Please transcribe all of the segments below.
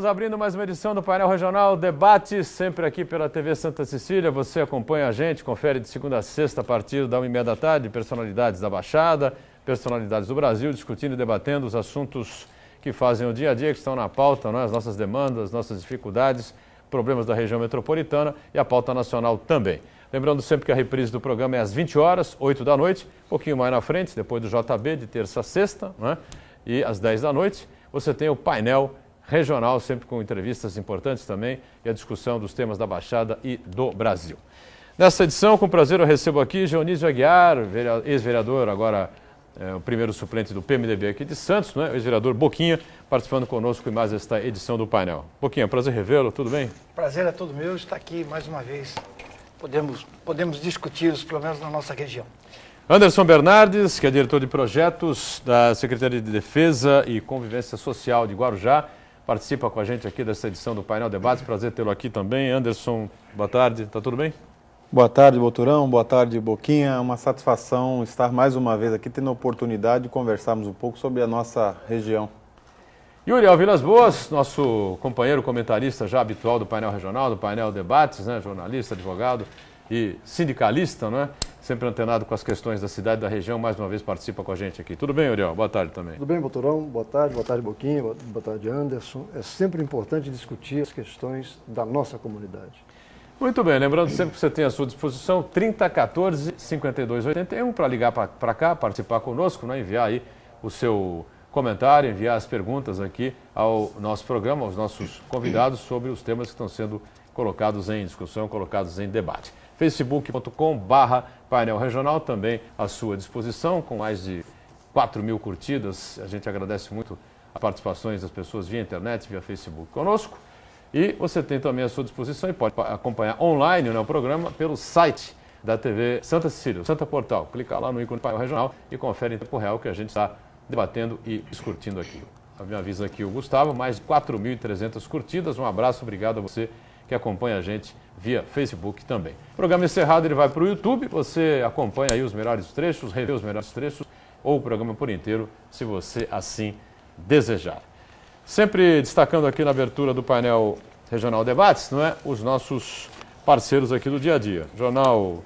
Estamos abrindo mais uma edição do Painel Regional Debate, sempre aqui pela TV Santa Cecília. Você acompanha a gente, confere de segunda a sexta a partir da 1h30 da tarde, personalidades da Baixada, personalidades do Brasil, discutindo e debatendo os assuntos que fazem o dia a dia, que estão na pauta, né? As nossas demandas, nossas dificuldades, problemas da região metropolitana e a pauta nacional também. Lembrando sempre que a reprise do programa é às 20 horas, 8 da noite, um pouquinho mais na frente, depois do JB, de terça a sexta, né? E às 10 da noite, você tem o painel regional, sempre com entrevistas importantes também e a discussão dos temas da Baixada e do Brasil. Nessa edição, com prazer, eu recebo aqui Geonísio Aguiar, ex-vereador, agora o primeiro suplente do PMDB aqui de Santos, né? Ex-vereador Boquinha, participando conosco em mais esta edição do painel. Boquinha, prazer revê-lo, tudo bem? Prazer é todo meu estar aqui mais uma vez. Podemos discutir os problemas da nossa região. Anderson Bernardes, que é diretor de projetos da Secretaria de Defesa e Convivência Social de Guarujá, participa com a gente aqui dessa edição do Painel Debates. Prazer tê-lo aqui também. Anderson, boa tarde. Tá tudo bem? Boa tarde, Boturão. Boa tarde, Boquinha. É uma satisfação estar mais uma vez aqui, tendo a oportunidade de conversarmos um pouco sobre a nossa região. E o Uriel Vilas Boas, nosso companheiro comentarista já habitual do Painel Regional, do Painel Debates, né? Jornalista, advogado e sindicalista, né? Sempre antenado com as questões da cidade e da região, mais uma vez participa com a gente aqui. Tudo bem, Uriel? Boa tarde também. Tudo bem, Boturão? Boa tarde, Boquinha, boa tarde, Anderson. É sempre importante discutir as questões da nossa comunidade. Muito bem, lembrando sempre que você tem à sua disposição 3014-5281 para ligar para cá, participar conosco, né? Enviar aí o seu comentário, enviar as perguntas aqui ao nosso programa, aos nossos convidados sobre os temas que estão sendo colocados em discussão, colocados em debate. facebook.com/painel regional também à sua disposição, com mais de 4.000 curtidas. A gente agradece muito as participações das pessoas via internet, via Facebook conosco. E você tem também à sua disposição e pode acompanhar online, né, o programa pelo site da TV Santa Cecília, o Santa Portal. Clica lá no ícone Painel Regional e confere em tempo real que a gente está debatendo e discutindo aqui. Me avisa aqui o Gustavo, mais de 4.300 curtidas. Um abraço, obrigado a você que acompanha a gente via Facebook também. O programa encerrado, ele vai para o YouTube, você acompanha aí os melhores trechos, revê os melhores trechos ou o programa por inteiro, se você assim desejar. Sempre destacando aqui na abertura do painel Regional Debates, não é? Os nossos parceiros aqui do dia a dia. Jornal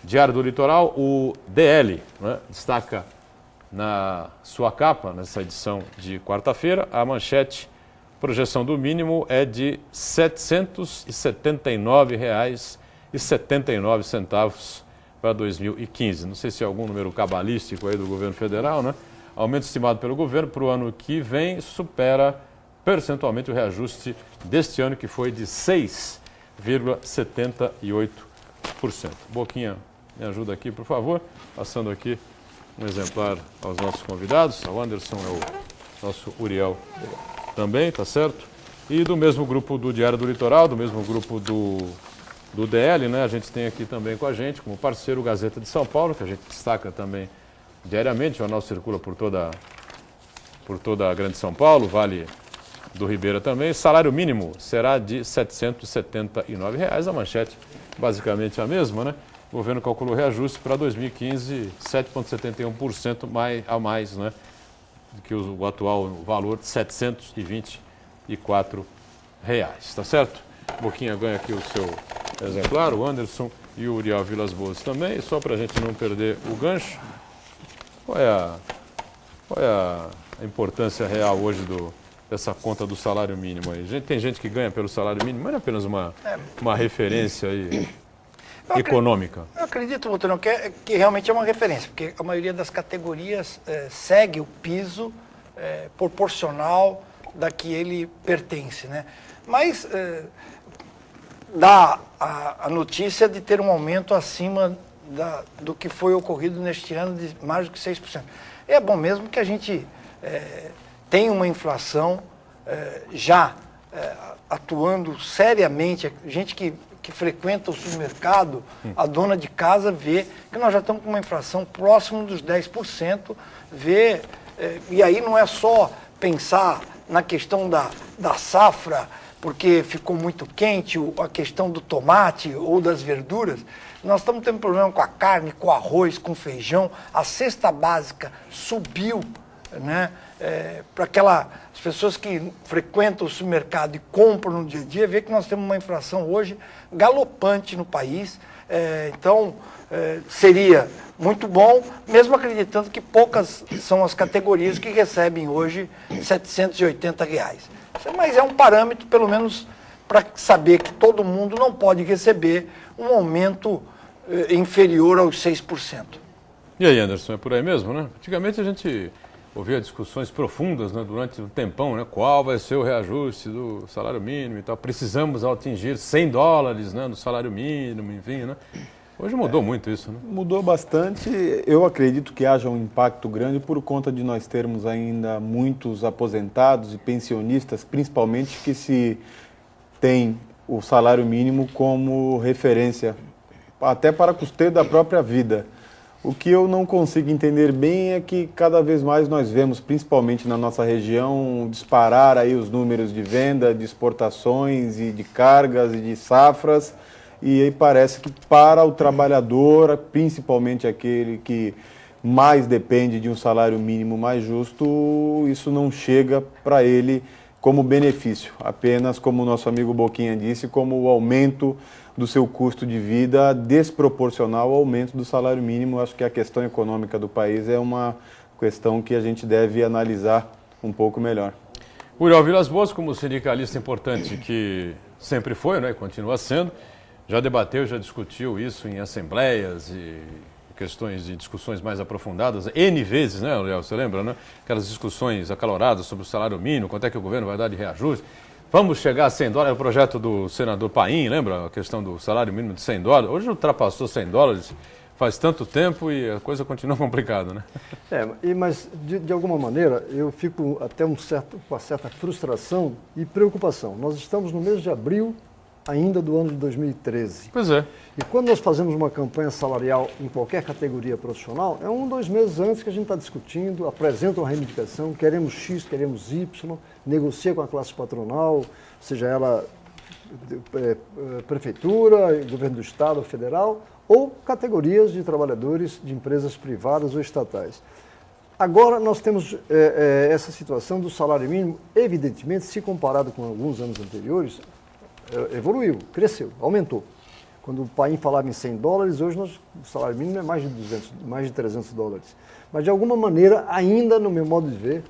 Diário do Litoral, o DL, não é? Destaca na sua capa, nessa edição de quarta-feira, a manchete: projeção do mínimo é de R$ 779,79 para 2015. Não sei se é algum número cabalístico aí do governo federal, né? Aumento estimado pelo governo para o ano que vem supera percentualmente o reajuste deste ano, que foi de 6,78%. Boquinha, me ajuda aqui, por favor, passando aqui um exemplar aos nossos convidados. O Anderson é o nosso Uriel também, tá certo? E do mesmo grupo do Diário do Litoral, do mesmo grupo do DL, né? A gente tem aqui também com a gente, como parceiro, o Gazeta de São Paulo, que a gente destaca também diariamente. O jornal circula por toda a Grande São Paulo, Vale do Ribeira também. Salário mínimo será de R$ 779,00. A manchete basicamente a mesma, né? O governo calculou reajuste para 2015, 7,71% a mais, né? Do que o atual valor de R$ 724,00. Tá certo? Boquinha ganha aqui o seu exemplar, o Anderson e o Uriel Vilas Boas também. E só para a gente não perder o gancho, qual é a importância real hoje dessa conta do salário mínimo aí? Tem gente que ganha pelo salário mínimo, mas não é apenas uma referência aí econômica. Eu acredito, Boturão, que realmente é uma referência, porque a maioria das categorias segue o piso proporcional da que ele pertence, né? Mas dá a notícia de ter um aumento acima do que foi ocorrido neste ano de mais do que 6%. É bom mesmo que a gente tenha uma inflação já atuando seriamente. Gente que frequenta o supermercado, a dona de casa vê que nós já estamos com uma inflação próximo dos 10%, e aí não é só pensar na questão da safra, porque ficou muito quente, a questão do tomate ou das verduras. Nós estamos tendo problema com a carne, com o arroz, com o feijão. A cesta básica subiu, né? Para aquela... As pessoas que frequentam o supermercado e compram no dia a dia, vê que nós temos uma inflação hoje galopante no país. Então, seria muito bom, mesmo acreditando que poucas são as categorias que recebem hoje R$ 780. Mas é um parâmetro, pelo menos, para saber que todo mundo não pode receber um aumento inferior aos 6%. E aí, Anderson, é por aí mesmo, né? Antigamente a gente ouvia discussões profundas, né, durante um tempão, né? Qual vai ser o reajuste do salário mínimo e tal. Precisamos atingir $100, né, do salário mínimo, enfim, né? Hoje mudou muito isso, né? Mudou bastante. Eu acredito que haja um impacto grande por conta de nós termos ainda muitos aposentados e pensionistas, principalmente, que se tem o salário mínimo como referência, até para custeio da própria vida. O que eu não consigo entender bem é que cada vez mais nós vemos, principalmente na nossa região, disparar aí os números de venda, de exportações e de cargas e de safras, e aí parece que para o trabalhador, principalmente aquele que mais depende de um salário mínimo mais justo, isso não chega para ele como benefício, apenas, como o nosso amigo Boquinha disse, como o aumento do seu custo de vida desproporcional ao aumento do salário mínimo. Acho que a questão econômica do país é uma questão que a gente deve analisar um pouco melhor. Uriel Vilas Boas, como sindicalista importante que sempre foi, né, e continua sendo, já debateu, já discutiu isso em assembleias e questões de discussões mais aprofundadas, N vezes, né, Uriel, você lembra, né? Aquelas discussões acaloradas sobre o salário mínimo, quanto é que o governo vai dar de reajuste. Vamos chegar a $100, o projeto do senador Paim, lembra a questão do salário mínimo de $100? Hoje ultrapassou $100 faz tanto tempo e a coisa continua complicada, né? Mas de alguma maneira eu fico até com uma certa frustração e preocupação. Nós estamos no mês de abril ainda do ano de 2013. Pois é. E quando nós fazemos uma campanha salarial em qualquer categoria profissional, é 1, 2 meses antes que a gente está discutindo, apresenta uma reivindicação, queremos X, queremos Y, negocia com a classe patronal, seja ela prefeitura, governo do estado ou federal, ou categorias de trabalhadores de empresas privadas ou estatais. Agora nós temos essa situação do salário mínimo, evidentemente, se comparado com alguns anos anteriores, evoluiu, cresceu, aumentou. Quando o Paim falava em $100, hoje o salário mínimo é mais de $300. Mas, de alguma maneira, ainda, no meu modo de ver,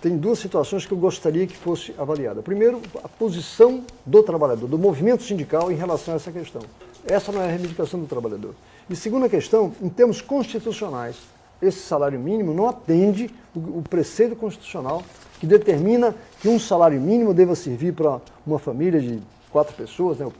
tem duas situações que eu gostaria que fosse avaliada. Primeiro, a posição do trabalhador, do movimento sindical em relação a essa questão. Essa não é a reivindicação do trabalhador. E segunda questão, em termos constitucionais, esse salário mínimo não atende o preceito constitucional que determina que um salário mínimo deva servir para uma família de 4 pessoas, né?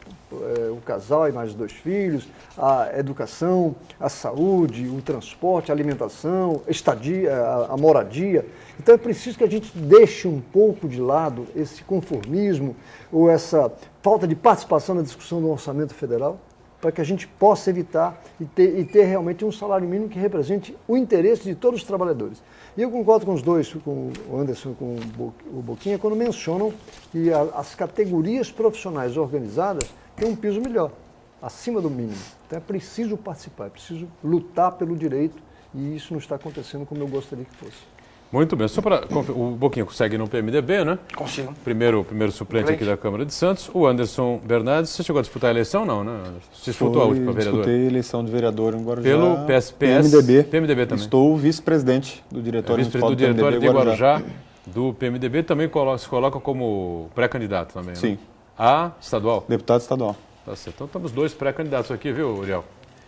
O casal e mais 2 filhos, a educação, a saúde, o transporte, a alimentação, a estadia, a moradia. Então é preciso que a gente deixe um pouco de lado esse conformismo ou essa falta de participação na discussão do orçamento federal, para que a gente possa evitar e ter realmente um salário mínimo que represente o interesse de todos os trabalhadores. E eu concordo com os dois, com o Anderson e com o Boquinha, quando mencionam que as categorias profissionais organizadas têm um piso melhor, acima do mínimo. Então é preciso participar, é preciso lutar pelo direito, e isso não está acontecendo como eu gostaria que fosse. Muito bem. Só para o Boquinha consegue no PMDB, né? Consigo. Primeiro suplente aqui da Câmara de Santos. O Anderson Bernardes, você chegou a disputar a eleição, não, né? Você disputou a última vereadora? Disputei a eleição de vereador em Guarujá. Pelo PMDB também. Estou vice-presidente do diretório municipal do PMDB de Guarujá, do PMDB, também se coloca como pré-candidato também, Sim. Né? A estadual? Deputado estadual. Tá certo. Então estamos 2 pré-candidatos aqui, viu, Uriel?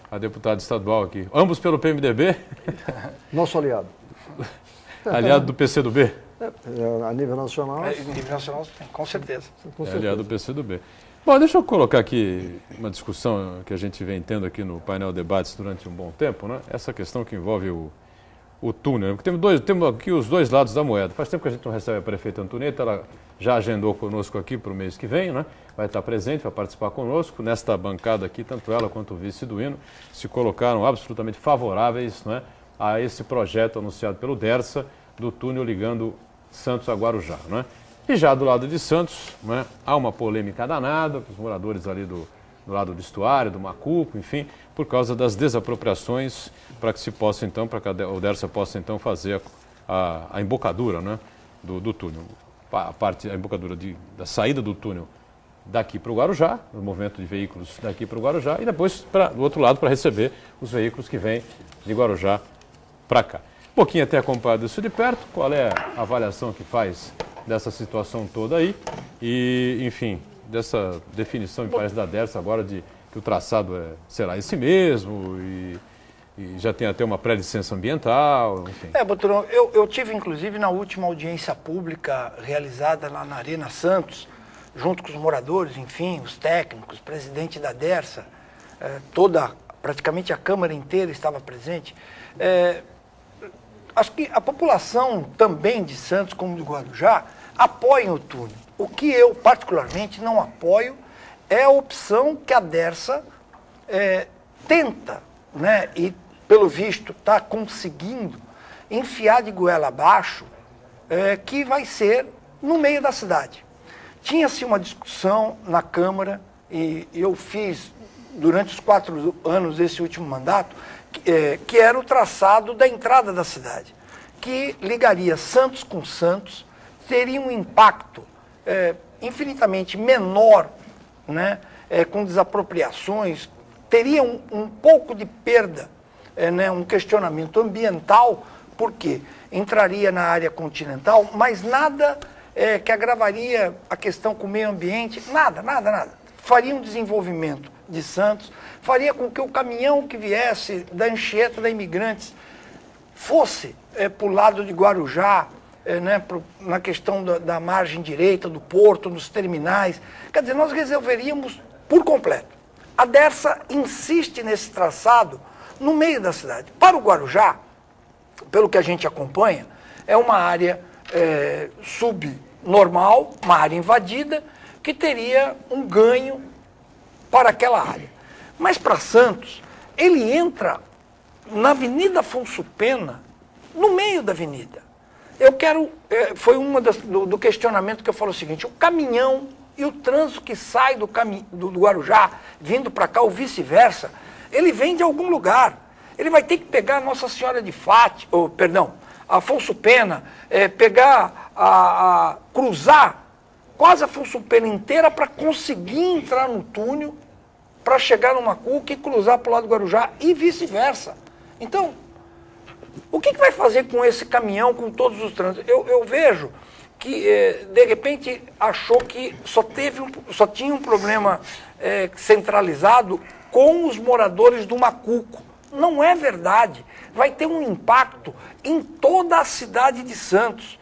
A deputado estadual aqui. Ambos pelo PMDB. Nosso aliado. Aliado do PCdoB. A nível nacional. A nível nacional, com certeza. Com certeza. Aliado do PCdoB. Bom, deixa eu colocar aqui uma discussão que a gente vem tendo aqui no painel debates durante um bom tempo, né? Essa questão que envolve o túnel. Porque temos aqui os 2 lados da moeda. Faz tempo que a gente não recebe a prefeita Antonieta, ela já agendou conosco aqui para o mês que vem, né? Vai estar presente, vai participar conosco. Nesta bancada aqui, tanto ela quanto o vice do Hino se colocaram absolutamente favoráveis, né, a esse projeto anunciado pelo Dersa do túnel ligando Santos a Guarujá, né? E já do lado de Santos, né, há uma polêmica danada, os moradores ali do lado do estuário, do Macuco, enfim, por causa das desapropriações, para que se possa então, para que o Dersa possa então fazer a embocadura, né, do túnel. a embocadura da saída do túnel daqui para o Guarujá, o movimento de veículos daqui para o Guarujá, e depois do outro lado para receber os veículos que vêm de Guarujá para cá. Um pouquinho até acompanhado isso de perto, qual é a avaliação que faz dessa situação toda aí e, enfim, dessa definição, me parece, da Dersa agora de que o traçado será esse mesmo e já tem até uma pré-licença ambiental, enfim. Boturão, eu tive, inclusive, na última audiência pública realizada lá na Arena Santos, junto com os moradores, enfim, os técnicos, presidente da Dersa, praticamente a Câmara inteira estava presente. Acho que a população também de Santos, como de Guarujá, apoia o túnel. O que eu, particularmente, não apoio é a opção que a Dersa tenta, né, e, pelo visto, está conseguindo enfiar de goela abaixo, que vai ser no meio da cidade. Tinha-se uma discussão na Câmara, e eu fiz, durante os 4 anos desse último mandato, que era o traçado da entrada da cidade, que ligaria Santos com Santos, teria um impacto infinitamente menor, né, com desapropriações, teria um pouco de perda, né, um questionamento ambiental, porque entraria na área continental, mas nada que agravaria a questão com o meio ambiente, nada. Faria um desenvolvimento de Santos, faria com que o caminhão que viesse da Anchieta da Imigrantes fosse para o lado de Guarujá, né, na questão da margem direita, do porto, nos terminais. Quer dizer, nós resolveríamos por completo. A Dersa insiste nesse traçado no meio da cidade. Para o Guarujá, pelo que a gente acompanha, é uma área subnormal, uma área invadida, que teria um ganho para aquela área. Mas para Santos, ele entra na Avenida Afonso Pena, no meio da avenida. Foi uma do questionamento que eu falo o seguinte: o caminhão e o trânsito que sai do Guarujá, vindo para cá, ou vice-versa, ele vem de algum lugar. Ele vai ter que pegar a Nossa Senhora de Fátima, Afonso Pena, cruzar quase a Afonso Pena inteira para conseguir entrar no túnel, para chegar numa cuca e cruzar para o lado do Guarujá e vice-versa. Então, o que vai fazer com esse caminhão, com todos os trânsitos? Eu vejo que, de repente, achou que só tinha um problema centralizado com os moradores do Macuco. Não é verdade. Vai ter um impacto em toda a cidade de Santos.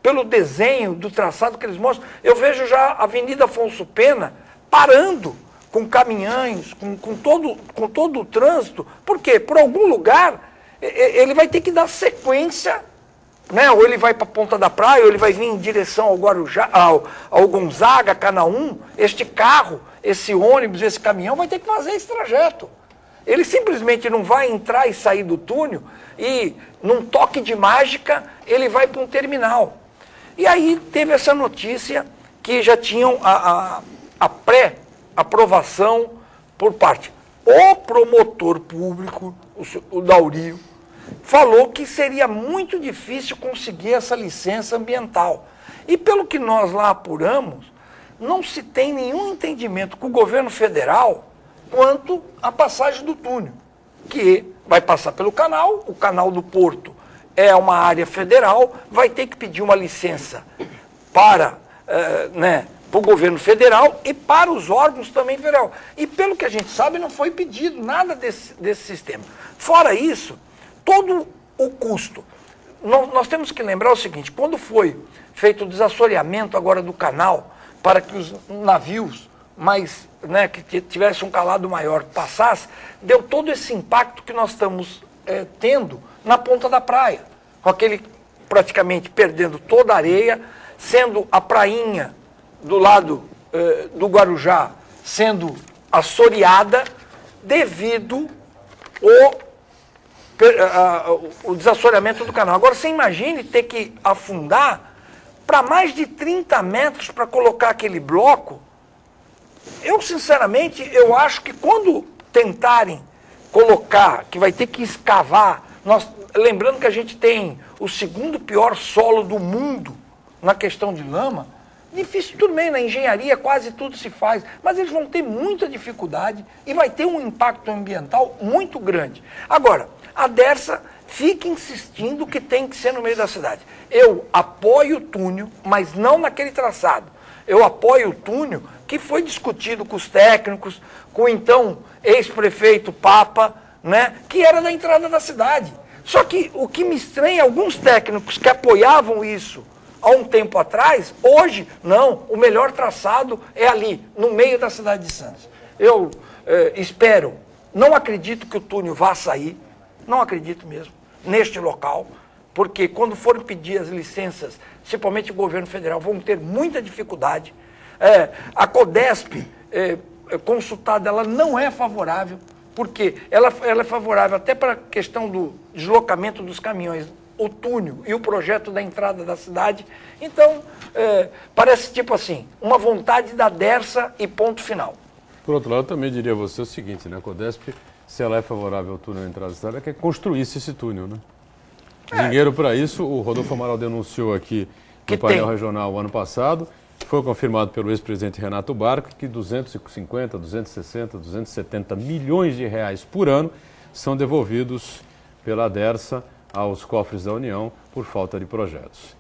Pelo desenho do traçado que eles mostram, eu vejo já a Avenida Afonso Pena parando com caminhões, com todo o trânsito. Por quê? Por algum lugar, ele vai ter que dar sequência, né? Ou ele vai para a Ponta da Praia, ou ele vai vir em direção ao Guarujá, ao Gonzaga, Canaã. Este carro, esse ônibus, esse caminhão vai ter que fazer esse trajeto. Ele simplesmente não vai entrar e sair do túnel e, num toque de mágica, ele vai para um terminal. E aí teve essa notícia que já tinham a pré-aprovação por parte. O promotor público, o Daurio, falou que seria muito difícil conseguir essa licença ambiental. E pelo que nós lá apuramos, não se tem nenhum entendimento com o governo federal quanto à passagem do túnel, que vai passar pelo canal, o canal do Porto é uma área federal, vai ter que pedir uma licença para o governo federal e para os órgãos também federal. E pelo que a gente sabe, não foi pedido nada desse sistema. Fora isso, todo o custo. Nós temos que lembrar o seguinte: quando foi feito o desassoreamento agora do canal, para que os navios que tivesse um calado maior passasse, deu todo esse impacto que nós estamos tendo na Ponta da Praia, com aquele praticamente perdendo toda a areia, sendo a prainha do lado do Guarujá sendo assoreada devido o desassoreamento do canal. Agora você imagine ter que afundar para mais de 30 metros para colocar aquele bloco. Eu, sinceramente, eu acho que quando tentarem colocar, que vai ter que escavar Lembrando que a gente tem o segundo pior solo do mundo na questão de lama. Difícil, tudo bem, na engenharia quase tudo se faz, mas eles vão ter muita dificuldade e vai ter um impacto ambiental muito grande. Agora, a Dersa fica insistindo que tem que ser no meio da cidade. Eu apoio o túnel, mas não naquele traçado. Eu apoio o túnel que foi discutido com os técnicos, com o então ex-prefeito Papa, né, que era da entrada da cidade. Só que o que me estranha, alguns técnicos que apoiavam isso há um tempo atrás, hoje, não, o melhor traçado é ali, no meio da cidade de Santos. Eu espero, não acredito que o túnel vá sair, não acredito mesmo, neste local, porque quando forem pedir as licenças, principalmente o governo federal, vão ter muita dificuldade. A Codesp, consultada, ela não é favorável, porque ela é favorável até para a questão do deslocamento dos caminhões, o túnel e o projeto da entrada da cidade. Então, parece tipo assim, uma vontade da Dersa e ponto final. Por outro lado, eu também diria a você o seguinte, né? A Codesp, se ela é favorável ao túnel da entrada da cidade, ela quer construísse esse túnel, né? Dinheiro para isso, o Rodolfo Amaral denunciou aqui no painel regional o ano passado, foi confirmado pelo ex-presidente Renato Barco que 250, 260, 270 milhões de reais por ano são devolvidos pela Dersa aos cofres da União por falta de projetos.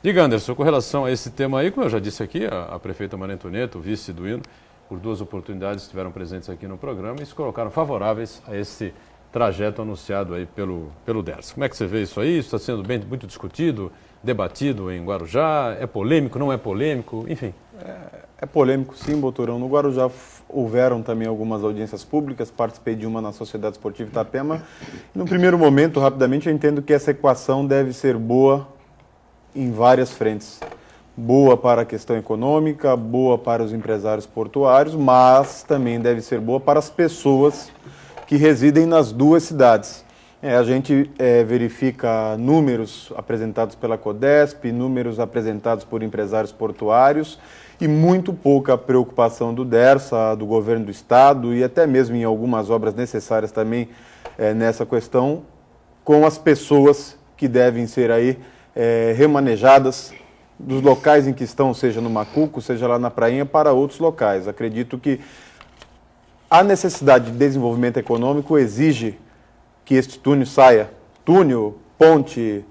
Diga, Anderson, com relação a esse tema aí, como eu já disse aqui, a prefeita Maria Antonieta, o vice do Hino, por 2 oportunidades estiveram presentes aqui no programa e se colocaram favoráveis a esse trajeto anunciado aí pelo Dersa. Como é que você vê isso aí? Isso está sendo muito discutido, debatido em Guarujá? É polêmico, não é polêmico? Enfim. É polêmico, sim, Boturão. No Guarujá houveram também algumas audiências públicas, participei de uma na Sociedade Esportiva Itapema. No primeiro momento, rapidamente, eu entendo que essa equação deve ser boa em várias frentes. Boa para a questão econômica, boa para os empresários portuários, mas também deve ser boa para as pessoas que residem nas duas cidades. A gente verifica números apresentados pela Codesp, números apresentados por empresários portuários e muito pouca preocupação do Dersa, do governo do estado e até mesmo em algumas obras necessárias também nessa questão, com as pessoas que devem ser aí remanejadas dos locais em que estão, seja no Macuco, seja lá na Prainha, para outros locais. Acredito que a necessidade de desenvolvimento econômico exige que este túnel saia. Túnel, ponte,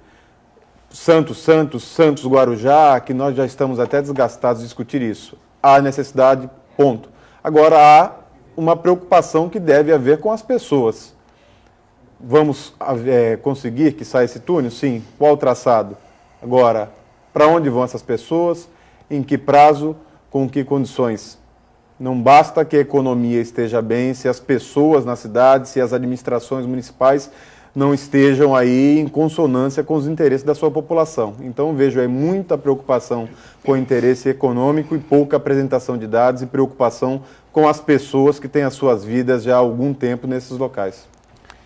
Santos, Guarujá, que nós já estamos até desgastados de discutir isso. Há necessidade, ponto. Agora, há uma preocupação que deve haver com as pessoas. Vamos conseguir que saia esse túnel? Sim. Qual o traçado? Agora, para onde vão essas pessoas? Em que prazo? Com que condições? Não basta que a economia esteja bem se as pessoas na cidade, se as administrações municipais não estejam aí em consonância com os interesses da sua população. Então vejo aí muita preocupação com o interesse econômico e pouca apresentação de dados e preocupação com as pessoas que têm as suas vidas já há algum tempo nesses locais.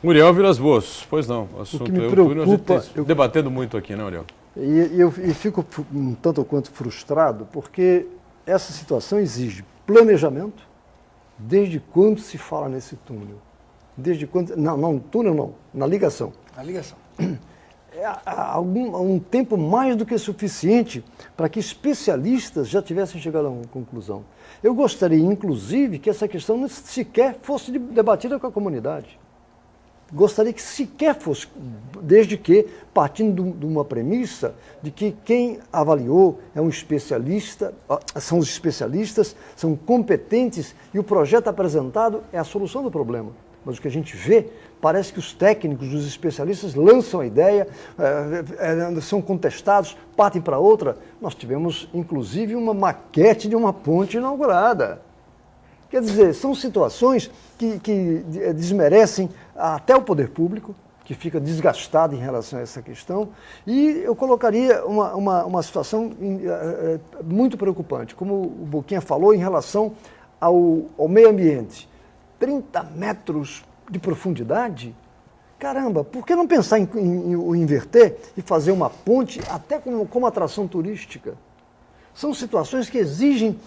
Muriel Vilas Boas, pois não, o assunto que me é o preocupa, túnel, a gente tem debatendo muito aqui, né, Muriel? E fico um tanto ou quanto frustrado, porque essa situação exige planejamento. Desde quando se fala nesse túnel? Desde quando? Não, túnel não, na ligação. A ligação. Há um tempo mais do que suficiente para que especialistas já tivessem chegado a uma conclusão. Eu gostaria, inclusive, que essa questão sequer fosse debatida com a comunidade. Gostaria que sequer fosse, desde que, partindo de uma premissa de que quem avaliou é um especialista, são os especialistas, são competentes e o projeto apresentado é a solução do problema. Mas o que a gente vê, parece que os técnicos, os especialistas lançam a ideia, são contestados, partem para outra. Nós tivemos, inclusive, uma maquete de uma ponte inaugurada. Quer dizer, são situações que desmerecem até o poder público, que fica desgastado em relação a essa questão, e eu colocaria uma situação muito preocupante, como o Boquinha falou, em relação ao meio ambiente. 30 metros de profundidade? Caramba, por que não pensar em inverter e fazer uma ponte até como atração turística? São situações que exigem,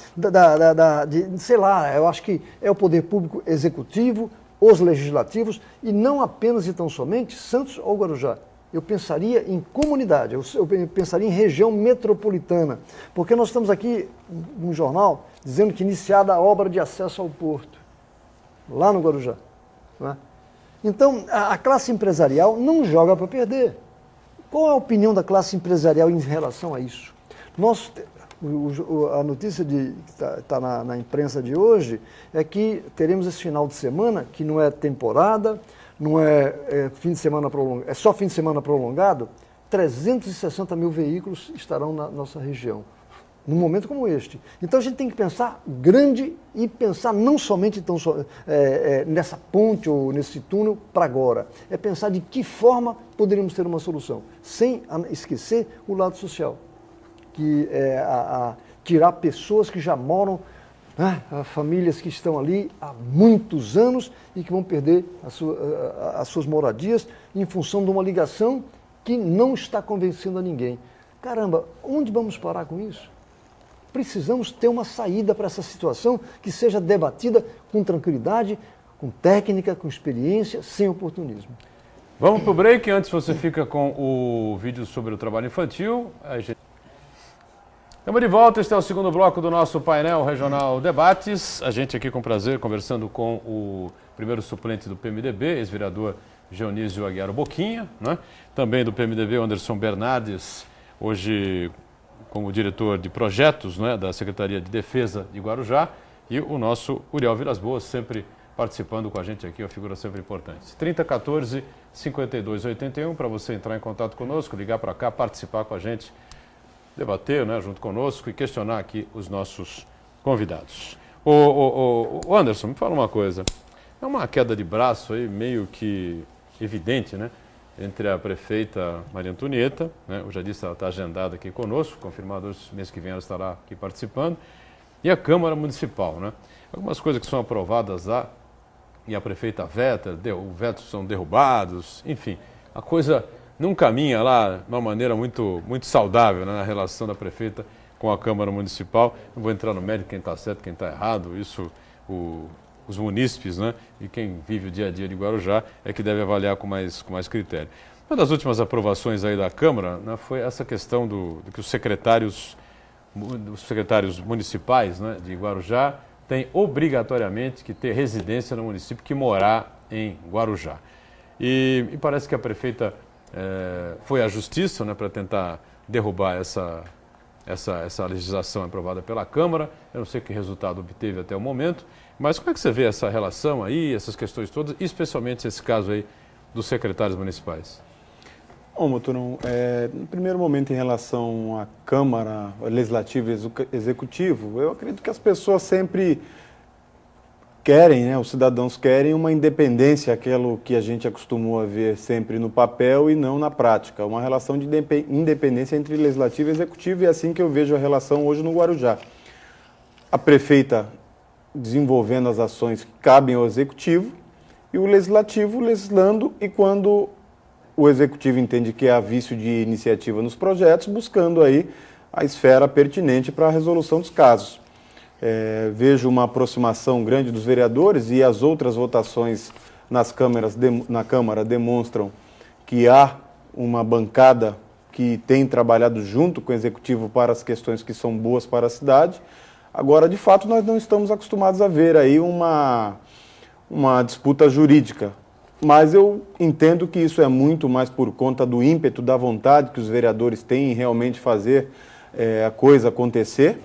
sei lá, eu acho que é o poder público executivo, os legislativos, e não apenas e tão somente Santos ou Guarujá. Eu pensaria em comunidade, eu pensaria em região metropolitana, porque nós estamos aqui no jornal dizendo que iniciada a obra de acesso ao porto, lá no Guarujá. Não é? Então, a classe empresarial não joga para perder. Qual é a opinião da classe empresarial em relação a isso? A notícia que está na imprensa de hoje é que teremos esse final de semana, que não é temporada, não é fim de semana prolongado, é só fim de semana prolongado, 360 mil veículos estarão na nossa região, num momento como este. Então a gente tem que pensar grande e pensar não somente nessa ponte ou nesse túnel para agora, é pensar de que forma poderíamos ter uma solução, sem esquecer o lado social, que é tirar pessoas que já moram, famílias que estão ali há muitos anos e que vão perder as suas moradias em função de uma ligação que não está convencendo a ninguém. Caramba, onde vamos parar com isso? Precisamos ter uma saída para essa situação que seja debatida com tranquilidade, com técnica, com experiência, sem oportunismo. Vamos para o break. Antes você fica com o vídeo sobre o trabalho infantil. Estamos de volta, este é o segundo bloco do nosso painel regional Debates. A gente aqui com prazer conversando com o primeiro suplente do PMDB, ex-vereador Geonísio Aguiar Boquinha, né? Também do PMDB, Anderson Bernardes, hoje como diretor de projetos, né, da Secretaria de Defesa de Guarujá, e o nosso Uriel Vilas Boas, sempre participando com a gente aqui, uma figura sempre importante. 3014-5281 para você entrar em contato conosco, ligar para cá, participar com a gente, debater, né, junto conosco e questionar aqui os nossos convidados. O Anderson, me fala uma coisa. É uma queda de braço aí meio que evidente, né, entre a prefeita Maria Antonieta, né, eu já disse, ela está agendada aqui conosco, confirmado esse mês que vem ela estará aqui participando, e a Câmara Municipal, né. Algumas coisas que são aprovadas lá e a prefeita veta, os vetos são derrubados, enfim, a coisa não caminha lá de uma maneira muito saudável, né, na relação da prefeita com a Câmara Municipal. Não vou entrar no mérito quem está certo, quem está errado, isso os munícipes, né, e quem vive o dia a dia de Guarujá é que deve avaliar com mais critério. Uma das últimas aprovações aí da Câmara, né, foi essa questão do que os secretários municipais, né, de Guarujá têm obrigatoriamente que ter residência no município, que morar em Guarujá. E parece que a prefeita foi à Justiça, né, para tentar derrubar essa legislação aprovada pela Câmara. Eu não sei que resultado obteve até o momento, mas como é que você vê essa relação aí, essas questões todas, especialmente esse caso aí dos secretários municipais? Bom, Moturão, no primeiro momento em relação à Câmara Legislativa e Executivo, eu acredito que as pessoas sempre querem, né, os cidadãos querem uma independência, aquilo que a gente acostumou a ver sempre no papel e não na prática, uma relação de independência entre Legislativo e Executivo, e é assim que eu vejo a relação hoje no Guarujá. A prefeita desenvolvendo as ações que cabem ao Executivo e o Legislativo legislando, e quando o Executivo entende que há vício de iniciativa nos projetos, buscando aí a esfera pertinente para a resolução dos casos. Vejo uma aproximação grande dos vereadores, e as outras votações na Câmara demonstram que há uma bancada que tem trabalhado junto com o Executivo para as questões que são boas para a cidade. Agora, de fato, nós não estamos acostumados a ver aí uma disputa jurídica, mas eu entendo que isso é muito mais por conta do ímpeto, da vontade que os vereadores têm em realmente fazer a coisa acontecer,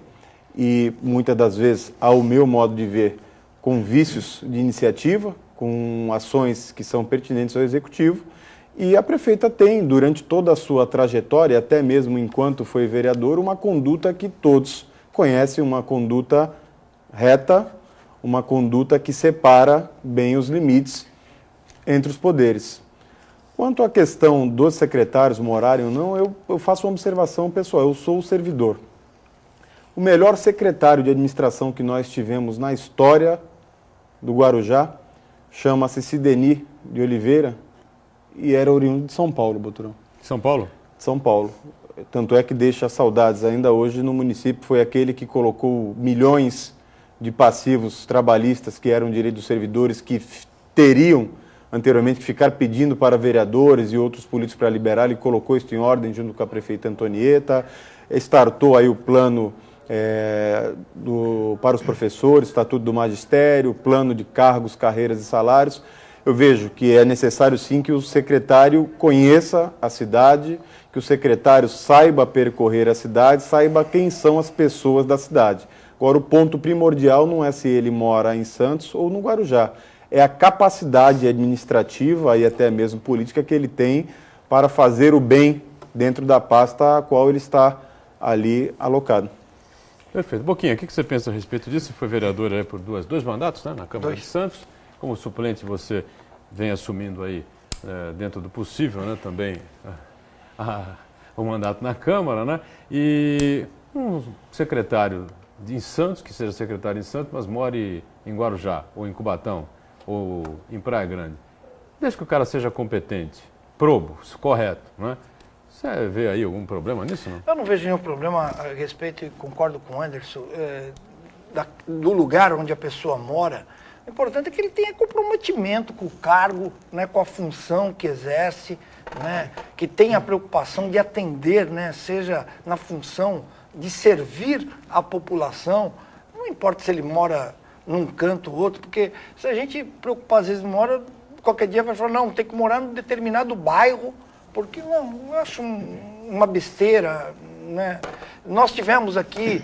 e muitas das vezes, ao meu modo de ver, com vícios de iniciativa, com ações que são pertinentes ao Executivo, e a prefeita tem, durante toda a sua trajetória, até mesmo enquanto foi vereador, uma conduta que todos conhecem, uma conduta reta, uma conduta que separa bem os limites entre os poderes. Quanto à questão dos secretários morarem ou não, eu faço uma observação pessoal, eu sou o servidor. O melhor secretário de administração que nós tivemos na história do Guarujá chama-se Sideni de Oliveira e era oriundo de São Paulo, Boturão. São Paulo? São Paulo. Tanto é que deixa saudades ainda hoje no município. Foi aquele que colocou milhões de passivos trabalhistas que eram direito dos servidores, que teriam anteriormente que ficar pedindo para vereadores e outros políticos para liberar. Ele colocou isso em ordem junto com a prefeita Antonieta, startou aí o plano para os professores, Estatuto do Magistério, plano de cargos, carreiras e salários. Eu vejo que é necessário sim que o secretário conheça a cidade, que o secretário saiba percorrer a cidade, saiba quem são as pessoas da cidade. Agora, o ponto primordial não é se ele mora em Santos ou no Guarujá, é a capacidade administrativa e até mesmo política que ele tem para fazer o bem dentro da pasta a qual ele está ali alocado. Perfeito. Boquinha, o que você pensa a respeito disso? Você foi vereador aí por dois mandatos, né, na Câmara de Santos. Como suplente você vem assumindo aí, dentro do possível, né, também o mandato na Câmara, né? E um secretário em Santos, que seja secretário em Santos, mas more em Guarujá, ou em Cubatão, ou em Praia Grande. Desde que o cara seja competente, probo, correto, né? Você vê aí algum problema nisso, não? Eu não vejo nenhum problema a respeito, e concordo com o Anderson, do lugar onde a pessoa mora. O importante é que ele tenha comprometimento com o cargo, né, com a função que exerce, né, que tenha a preocupação de atender, né, seja na função de servir a população. Não importa se ele mora num canto ou outro, porque se a gente preocupar, às vezes mora, qualquer dia vai falar, não, tem que morar num determinado bairro, porque não, eu acho uma besteira, né? Nós tivemos aqui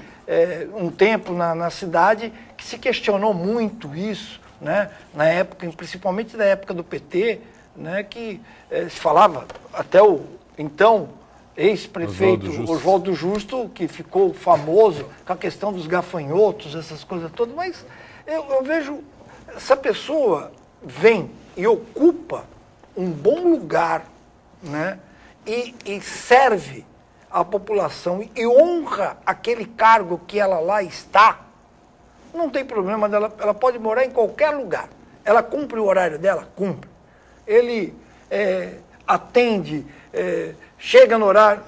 um tempo na cidade que se questionou muito isso, né? Na época, principalmente na época do PT, né? Que se falava, até o então ex-prefeito Oswaldo Justo, que ficou famoso com a questão dos gafanhotos, essas coisas todas, mas eu vejo, essa pessoa vem e ocupa um bom lugar, né? E serve a população e honra aquele cargo que ela lá está, não tem problema dela, ela pode morar em qualquer lugar. Ela cumpre o horário dela? Cumpre. Ele atende, chega no horário,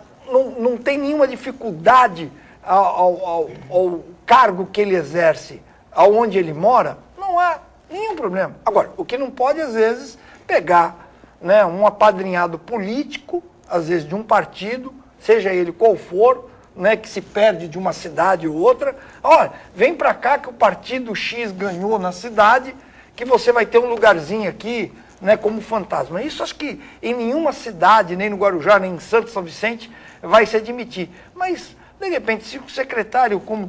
não tem nenhuma dificuldade ao cargo que ele exerce, aonde ele mora, não há nenhum problema. Agora, o que não pode, às vezes, pegar, né, um apadrinhado político, às vezes de um partido, seja ele qual for, né, que se perde de uma cidade ou outra, olha, vem para cá que o partido X ganhou na cidade, que você vai ter um lugarzinho aqui, né, como fantasma. Isso acho que em nenhuma cidade, nem no Guarujá, nem em Santo São Vicente, vai se admitir. Mas, de repente, se o secretário, como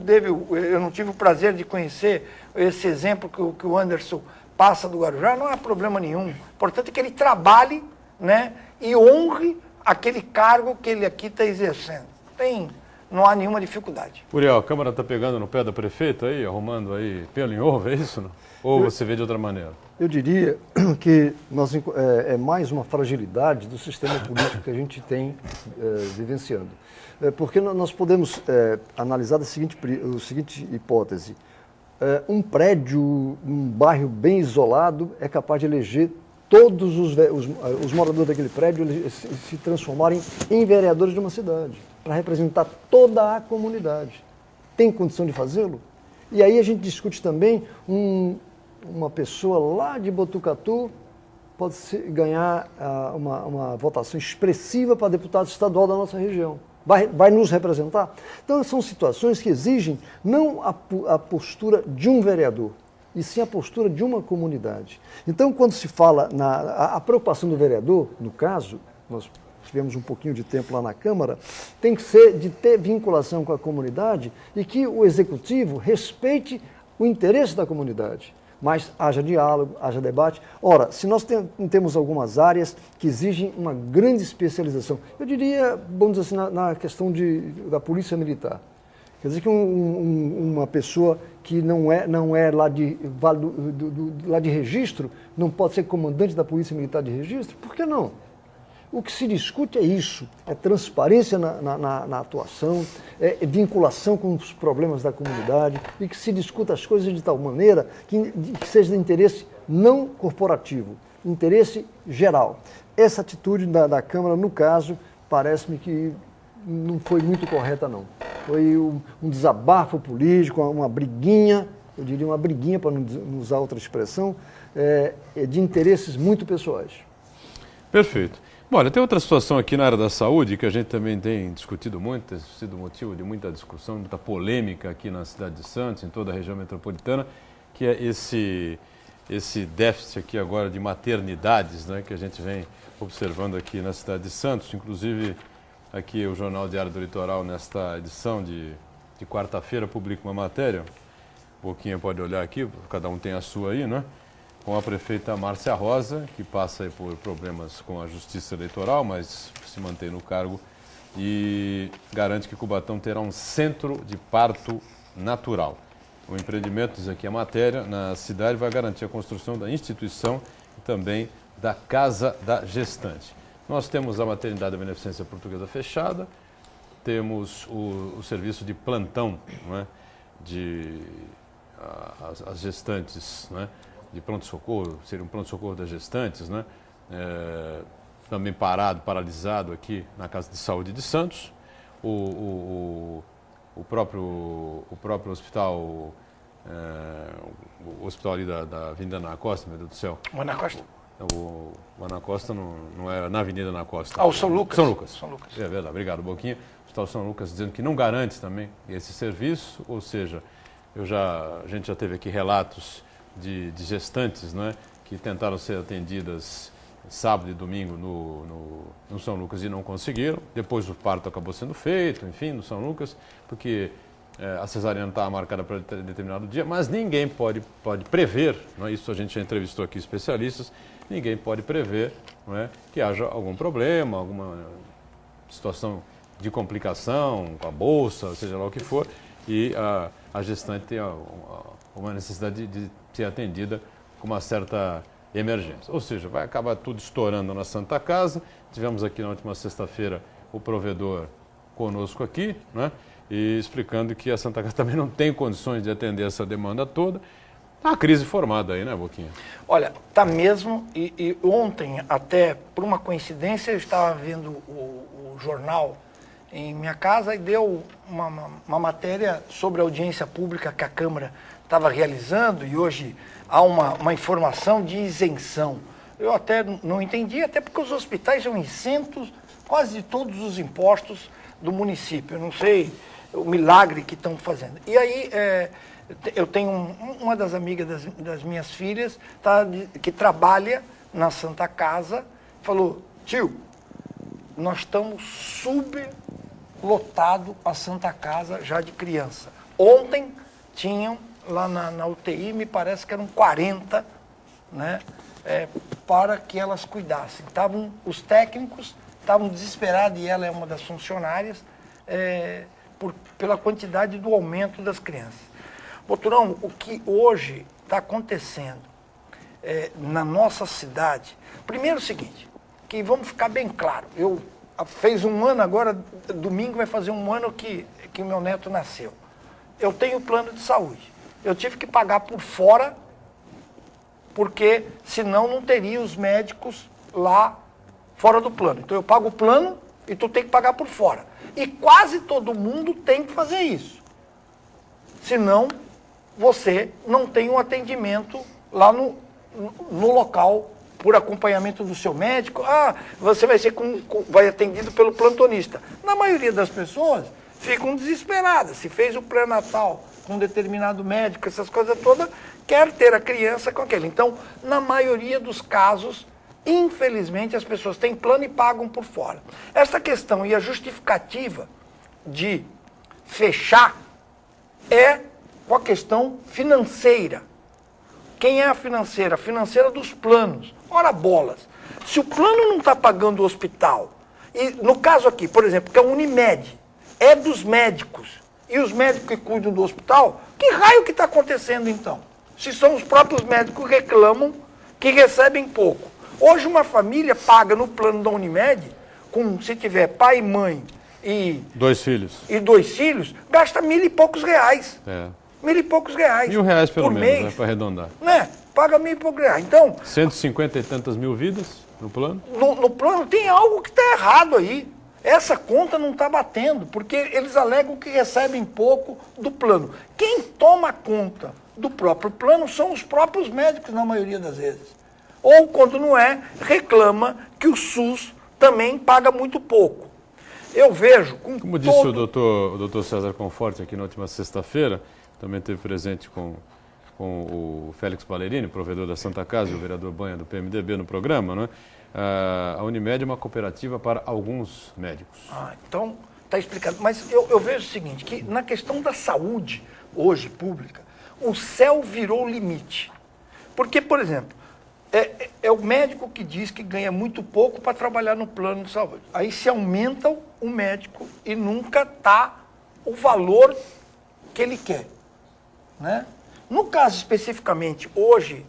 eu não tive o prazer de conhecer esse exemplo que o Anderson passa do Guarujá, não há problema nenhum. O importante é que ele trabalhe, né, e honre aquele cargo que ele aqui está exercendo. Não há nenhuma dificuldade. Uriel, a Câmara está pegando no pé da prefeita aí, arrumando aí pelo em ovo, é isso? Não? Ou você vê de outra maneira? Eu diria que é mais uma fragilidade do sistema político que a gente tem vivenciando. Porque nós podemos analisar a seguinte hipótese. Um prédio, um bairro bem isolado, é capaz de eleger todos os moradores daquele prédio se transformarem em vereadores de uma cidade, para representar toda a comunidade. Tem condição de fazê-lo? E aí a gente discute também uma pessoa lá de Botucatu pode ganhar uma votação expressiva para deputado estadual da nossa região. Vai nos representar? Então são situações que exigem não a postura de um vereador, e sim a postura de uma comunidade. Então, quando se fala a preocupação do vereador, no caso, nós tivemos um pouquinho de tempo lá na Câmara, tem que ser de ter vinculação com a comunidade e que o Executivo respeite o interesse da comunidade, mas haja diálogo, haja debate. Ora, se nós temos algumas áreas que exigem uma grande especialização, eu diria, vamos dizer assim, na questão da Polícia Militar. Quer dizer que uma pessoa que não é lá de registro não pode ser comandante da Polícia Militar de registro? Por que não? O que se discute é isso, é transparência na atuação, é vinculação com os problemas da comunidade e que se discuta as coisas de tal maneira que seja de interesse não corporativo, interesse geral. Essa atitude da Câmara, no caso, parece-me que não foi muito correta, não. Foi um desabafo político, uma briguinha eu diria uma briguinha, para não usar outra expressão, de interesses muito pessoais. Perfeito. Bom, olha, tem outra situação aqui na área da saúde que a gente também tem discutido muito, tem sido motivo de muita discussão, muita polêmica aqui na cidade de Santos, em toda a região metropolitana, que é esse déficit aqui agora de maternidades, né, que a gente vem observando aqui na cidade de Santos. Inclusive, aqui o Jornal Diário do Litoral, nesta edição de quarta-feira, publica uma matéria, Boquinha pode olhar aqui, cada um tem a sua aí, né? Com a prefeita Márcia Rosa, que passa aí por problemas com a justiça eleitoral, mas se mantém no cargo e garante que Cubatão terá um centro de parto natural. O empreendimento, diz aqui a matéria, na cidade vai garantir a construção da instituição e também da Casa da Gestante. Nós temos a maternidade da Beneficência Portuguesa fechada, temos o serviço de plantão, não é? As gestantes, não é? De pronto-socorro, seria um pronto-socorro das gestantes, né? Também paralisado aqui na Casa de Saúde de Santos. O próprio hospital, o hospital ali da Avenida Ana Costa, meu Deus do céu. O Ana Costa? O Ana Costa não é na Avenida Ana Costa. Ah, o São Lucas. São Lucas. São Lucas. É verdade, obrigado, Boquinha. O hospital São Lucas dizendo que não garante também esse serviço, ou seja, a gente já teve aqui relatos de gestantes, né, que tentaram ser atendidas sábado e domingo no São Lucas e não conseguiram. Depois o parto acabou sendo feito, enfim, no São Lucas, porque a cesariana estava marcada para determinado dia, mas ninguém pode prever, não é? Isso a gente já entrevistou aqui especialistas, ninguém pode prever, não é, que haja algum problema, alguma situação de complicação com a bolsa, seja lá o que for, e a gestante tem uma necessidade de ser atendida com uma certa emergência. Ou seja, vai acabar tudo estourando na Santa Casa. Tivemos aqui na última sexta-feira o provedor conosco aqui, né, e explicando que a Santa Casa também não tem condições de atender essa demanda toda. Está uma crise formada aí, né, Boquinha? Olha, está mesmo, e ontem, até por uma coincidência, eu estava vendo o jornal em minha casa e deu uma matéria sobre a audiência pública que a Câmara estava realizando, e hoje há uma informação de isenção. Eu até não entendi, até porque os hospitais são isentos quase de todos os impostos do município. Eu não sei o milagre que estão fazendo. E aí, eu tenho uma das amigas das minhas filhas, que trabalha na Santa Casa, falou: tio, nós estamos sublotado a Santa Casa já de criança. Ontem tinham lá na UTI, me parece que eram 40, né, para que elas cuidassem. Os técnicos estavam desesperados, e ela é uma das funcionárias, pela quantidade do aumento das crianças. Boturão, o que hoje está acontecendo na nossa cidade, primeiro é o seguinte, que vamos ficar bem claro, fez um ano agora, domingo vai fazer um ano que meu neto nasceu. Eu tenho plano de saúde. Eu tive que pagar por fora, porque senão não teria os médicos lá fora do plano. Então eu pago o plano e tu tem que pagar por fora. E quase todo mundo tem que fazer isso. Senão você não tem um atendimento lá no local por acompanhamento do seu médico. Você vai ser vai atendido pelo plantonista. Na maioria das pessoas ficam desesperadas. Se fez o pré-natal com um determinado médico, essas coisas todas, quer ter a criança com aquele. Então, na maioria dos casos, infelizmente, as pessoas têm plano e pagam por fora. Essa questão e a justificativa de fechar é com a questão financeira. Quem é a financeira? A financeira dos planos. Ora bolas, se o plano não está pagando o hospital, e no caso aqui, por exemplo, que é a Unimed, é dos médicos, e os médicos que cuidam do hospital, que raio que está acontecendo então? Se são os próprios médicos que reclamam que recebem pouco. Hoje uma família paga no plano da Unimed, se tiver pai e mãe e 2 filhos, gasta R$1.000 e poucos reais. R$1.000 e poucos reais. R$1.000 pelo por menos, mês, né, para arredondar. Né? Paga R$1.000 e poucos reais. Então, 150 e tantas mil vidas no plano? No plano tem algo que está errado aí. Essa conta não está batendo, porque eles alegam que recebem pouco do plano. Quem toma conta do próprio plano são os próprios médicos, na maioria das vezes. Ou, quando não é, reclama que o SUS também paga muito pouco. Eu vejo... Como disse o doutor César Conforte aqui na última sexta-feira, também esteve presente com o Félix Ballerini, provedor da Santa Casa, e o vereador Banha do PMDB no programa, né? A Unimed é uma cooperativa para alguns médicos. Então está explicado. Mas eu vejo o seguinte, que na questão da saúde, hoje, pública, o céu virou limite. Porque, por exemplo, é o médico que diz que ganha muito pouco para trabalhar no plano de saúde. Aí se aumenta o médico e nunca está o valor que ele quer, né? No caso especificamente hoje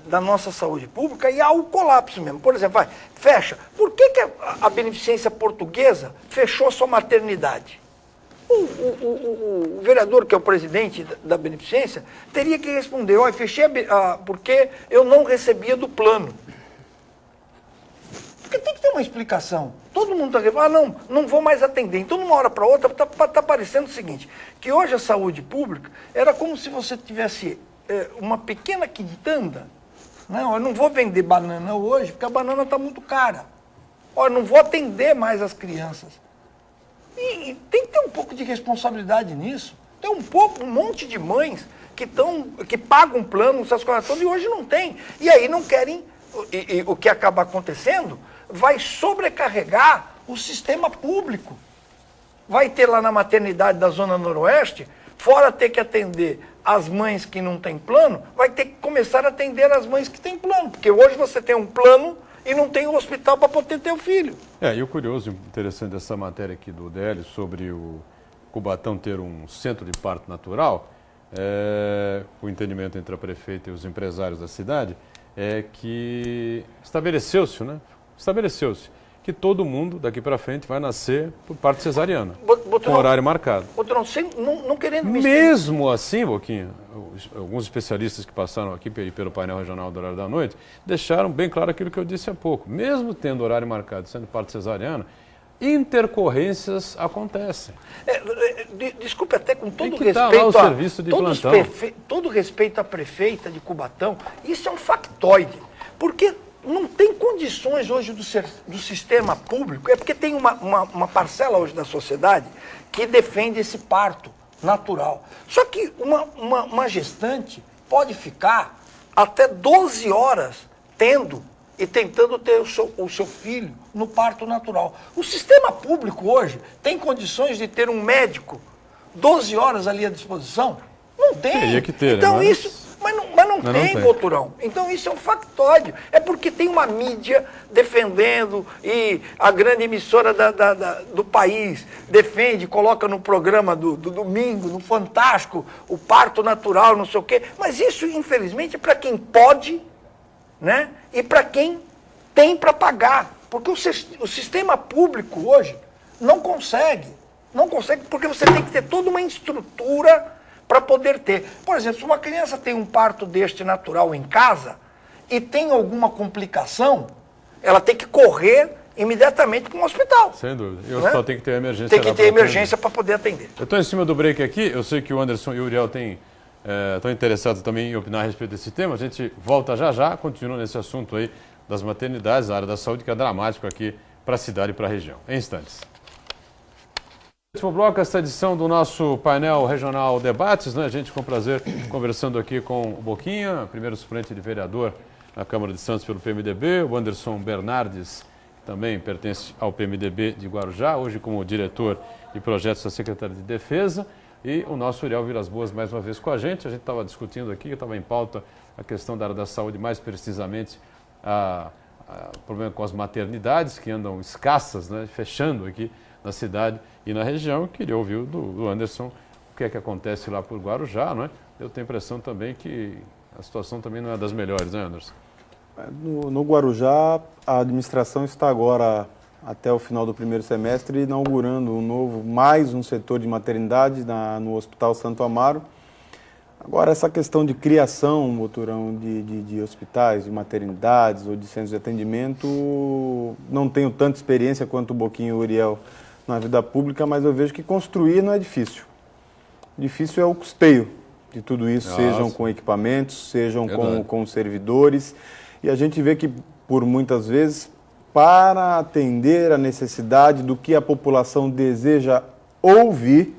da nossa saúde pública, e há o colapso mesmo. Por exemplo, fecha. Por que a Beneficência Portuguesa fechou sua maternidade? O vereador, que é o presidente da Beneficência, teria que responder, olha, fechei porque eu não recebia do plano. Porque tem que ter uma explicação. Todo mundo está falando, não vou mais atender. Então, de uma hora para outra, está parecendo o seguinte, que hoje a saúde pública era como se você tivesse uma pequena quitanda. Não, eu não vou vender banana hoje, porque a banana está muito cara. Olha, não vou atender mais as crianças. E tem que ter um pouco de responsabilidade nisso. Tem um monte de mães que pagam plano, essas coisas todas, e hoje não tem. E aí não querem, e o que acaba acontecendo, vai sobrecarregar o sistema público. Vai ter lá na maternidade da Zona Noroeste, fora ter que atender as mães que não têm plano, vai ter que começar a atender as mães que têm plano. Porque hoje você tem um plano e não tem um hospital para poder ter o filho. E o curioso e interessante dessa matéria aqui do DL sobre o Cubatão ter um centro de parto natural, o entendimento entre a prefeita e os empresários da cidade, é que estabeleceu-se que todo mundo daqui para frente vai nascer por parto cesariana, com horário marcado. Não querendo Mesmo assim, Boquinha, alguns especialistas que passaram aqui pelo painel regional do horário da noite, deixaram bem claro aquilo que eu disse há pouco. Mesmo tendo horário marcado, sendo parto cesariana, intercorrências acontecem. Desculpe, até com todo todo respeito à prefeita de Cubatão, isso é um factoide. Porque não tem condições hoje do sistema público, porque tem uma parcela hoje da sociedade que defende esse parto natural. Só que uma gestante pode ficar até 12 horas tentando ter o seu filho no parto natural. O sistema público hoje tem condições de ter um médico 12 horas ali à disposição? Não tem. Teria que ter, então né? Mas não tem, Boturão. Então isso é um factóide. É porque tem uma mídia defendendo e a grande emissora do país defende, coloca no programa do domingo, no Fantástico, o parto natural, não sei o quê. Mas isso, infelizmente, é para quem pode, né? E para quem tem para pagar. Porque o sistema público hoje não consegue. Não consegue porque você tem que ter toda uma estrutura para poder ter. Por exemplo, se uma criança tem um parto deste natural em casa e tem alguma complicação, ela tem que correr imediatamente para um hospital. Sem dúvida. E o hospital tem que ter emergência. Tem que ter emergência para poder atender. Eu estou em cima do break aqui, eu sei que o Anderson e o Uriel estão interessados também em opinar a respeito desse tema. A gente volta já, continua nesse assunto aí das maternidades, a área da saúde, que é dramático aqui para a cidade e para a região. Em instantes. Último bloco, esta edição do nosso painel regional debates, né? A gente com prazer conversando aqui com o Boquinha, primeiro suplente de vereador na Câmara de Santos pelo PMDB, o Anderson Bernardes, que também pertence ao PMDB de Guarujá, hoje como diretor de projetos da Secretaria de Defesa, e o nosso Uriel Vilas Boas mais uma vez com a gente estava discutindo aqui, estava em pauta a questão da área da saúde, mais precisamente o problema com as maternidades que andam escassas, né? Fechando aqui na cidade e na região. Eu queria ouvir do Anderson o que é que acontece lá por Guarujá, não é? Eu tenho a impressão também que a situação também não é das melhores, né, Anderson? No Guarujá, a administração está agora, até o final do primeiro semestre, inaugurando mais um setor de maternidade no Hospital Santo Amaro. Agora, essa questão de criação, Boturão, de hospitais, de maternidades ou de centros de atendimento, não tenho tanta experiência quanto o Boquinha e o Uriel na vida pública, mas eu vejo que construir não é difícil. Difícil é o custeio de tudo isso, Nossa. sejam com equipamentos, sejam Verdade. com servidores. E a gente vê que, por muitas vezes, para atender a necessidade do que a população deseja ouvir,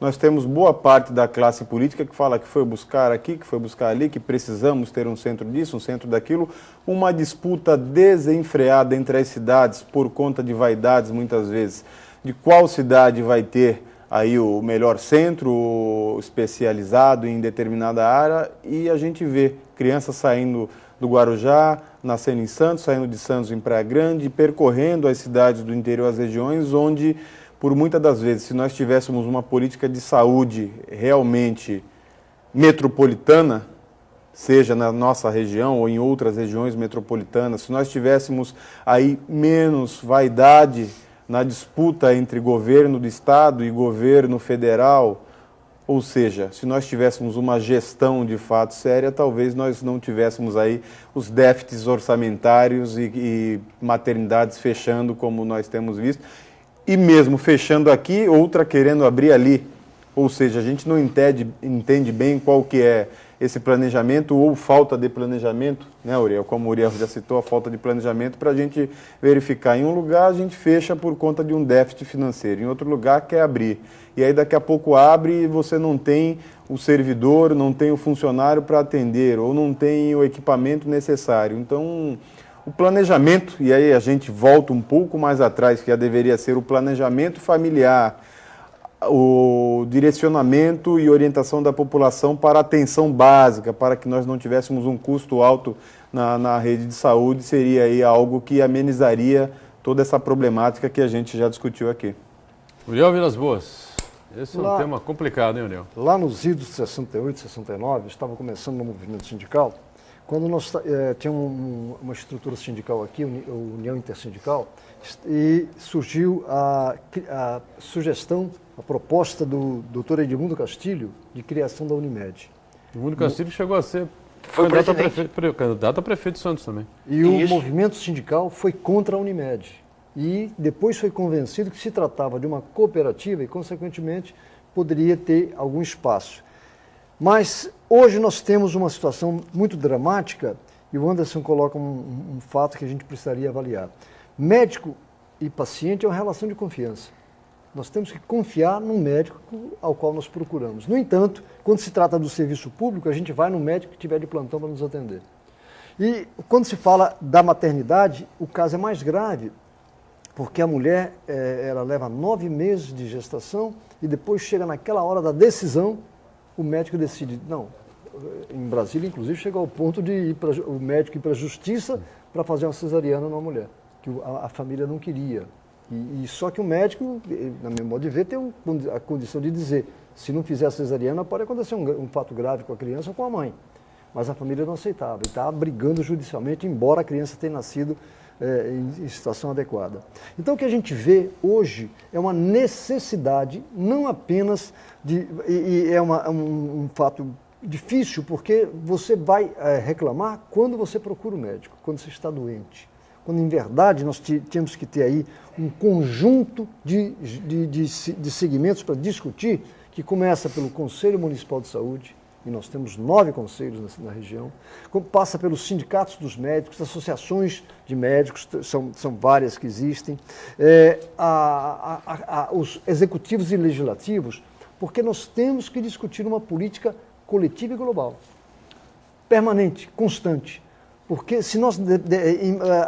nós temos boa parte da classe política que fala que foi buscar aqui, que foi buscar ali, que precisamos ter um centro disso, um centro daquilo, uma disputa desenfreada entre as cidades por conta de vaidades, muitas vezes, de qual cidade vai ter aí o melhor centro especializado em determinada área, e a gente vê crianças saindo do Guarujá, nascendo em Santos, saindo de Santos em Praia Grande, percorrendo as cidades do interior, as regiões onde, por muitas das vezes, se nós tivéssemos uma política de saúde realmente metropolitana, seja na nossa região ou em outras regiões metropolitanas, se nós tivéssemos aí menos vaidade na disputa entre governo do estado e governo federal, ou seja, se nós tivéssemos uma gestão de fato séria, talvez nós não tivéssemos aí os déficits orçamentários e maternidades fechando como nós temos visto. E mesmo fechando aqui, outra querendo abrir ali. Ou seja, a gente não entende bem qual que é esse planejamento ou falta de planejamento, né, Uriel? Como o Uriel já citou, a falta de planejamento para a gente verificar. Em um lugar a gente fecha por conta de um déficit financeiro, em outro lugar quer abrir. E aí daqui a pouco abre e você não tem o servidor, não tem o funcionário para atender, ou não tem o equipamento necessário. Então, o planejamento, e aí a gente volta um pouco mais atrás, que já deveria ser o planejamento familiar, o direcionamento e orientação da população para a atenção básica, para que nós não tivéssemos um custo alto na rede de saúde, seria aí algo que amenizaria toda essa problemática que a gente já discutiu aqui. Uriel Vilas Boas, esse é um Lá- tema complicado, hein, Uriel? Lá nos idos de 68, 69, estava começando no movimento sindical, quando nós tínhamos uma estrutura sindical aqui, a União Intersindical, e surgiu a sugestão, a proposta do Dr. Edmundo Castilho de criação da Unimed. O Mundo Castilho chegou a ser Foi candidato a prefeito de Santos também. E o Isso. movimento sindical foi contra a Unimed. E depois foi convencido que se tratava de uma cooperativa e, consequentemente, poderia ter algum espaço. Mas hoje nós temos uma situação muito dramática e o Anderson coloca um fato que a gente precisaria avaliar. Médico e paciente é uma relação de confiança. Nós temos que confiar no médico ao qual nós procuramos. No entanto, quando se trata do serviço público, a gente vai no médico que tiver de plantão para nos atender. E quando se fala da maternidade, o caso é mais grave, porque a mulher ela leva 9 meses de gestação e depois chega naquela hora da decisão, o médico decide, não, em Brasília, inclusive, chega ao ponto de o médico ir para a justiça para fazer uma cesariana numa mulher, que a família não queria. E só que o médico, na minha modo de ver, tem a condição de dizer, se não fizer a cesariana, pode acontecer um fato grave com a criança ou com a mãe. Mas a família não aceitava e está brigando judicialmente, embora a criança tenha nascido em situação adequada. Então o que a gente vê hoje é uma necessidade, não apenas e é um fato difícil, porque você vai reclamar quando você procura o médico, quando você está doente. Quando, em verdade, nós tínhamos que ter aí um conjunto de segmentos para discutir, que começa pelo Conselho Municipal de Saúde, e nós temos 9 conselhos na região, passa pelos sindicatos dos médicos, associações de médicos, são várias que existem, os executivos e legislativos, porque nós temos que discutir uma política coletiva e global, permanente, constante. Porque se nós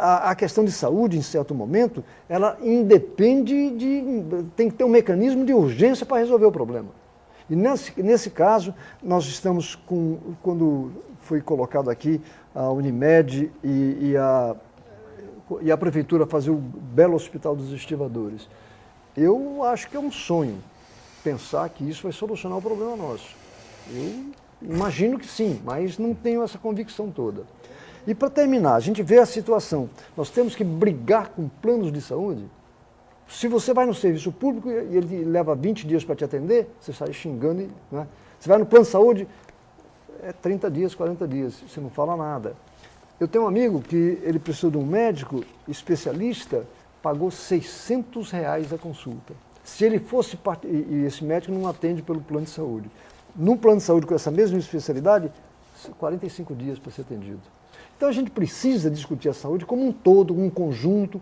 a questão de saúde, em certo momento, ela independe tem que ter um mecanismo de urgência para resolver o problema. E nesse caso, nós estamos quando foi colocado aqui a Unimed e a Prefeitura fazer o belo Hospital dos Estivadores, eu acho que é um sonho pensar que isso vai solucionar o problema nosso. Eu imagino que sim, mas não tenho essa convicção toda. E para terminar, a gente vê a situação, nós temos que brigar com planos de saúde. Se você vai no serviço público e ele leva 20 dias para te atender, você sai xingando, né? Você vai no plano de saúde, é 30 dias, 40 dias, você não fala nada. Eu tenho um amigo que ele precisou de um médico especialista, pagou R$600 a consulta. Se ele fosse, e esse médico não atende pelo plano de saúde. num plano de saúde com essa mesma especialidade, 45 dias para ser atendido. Então a gente precisa discutir a saúde como um todo, um conjunto,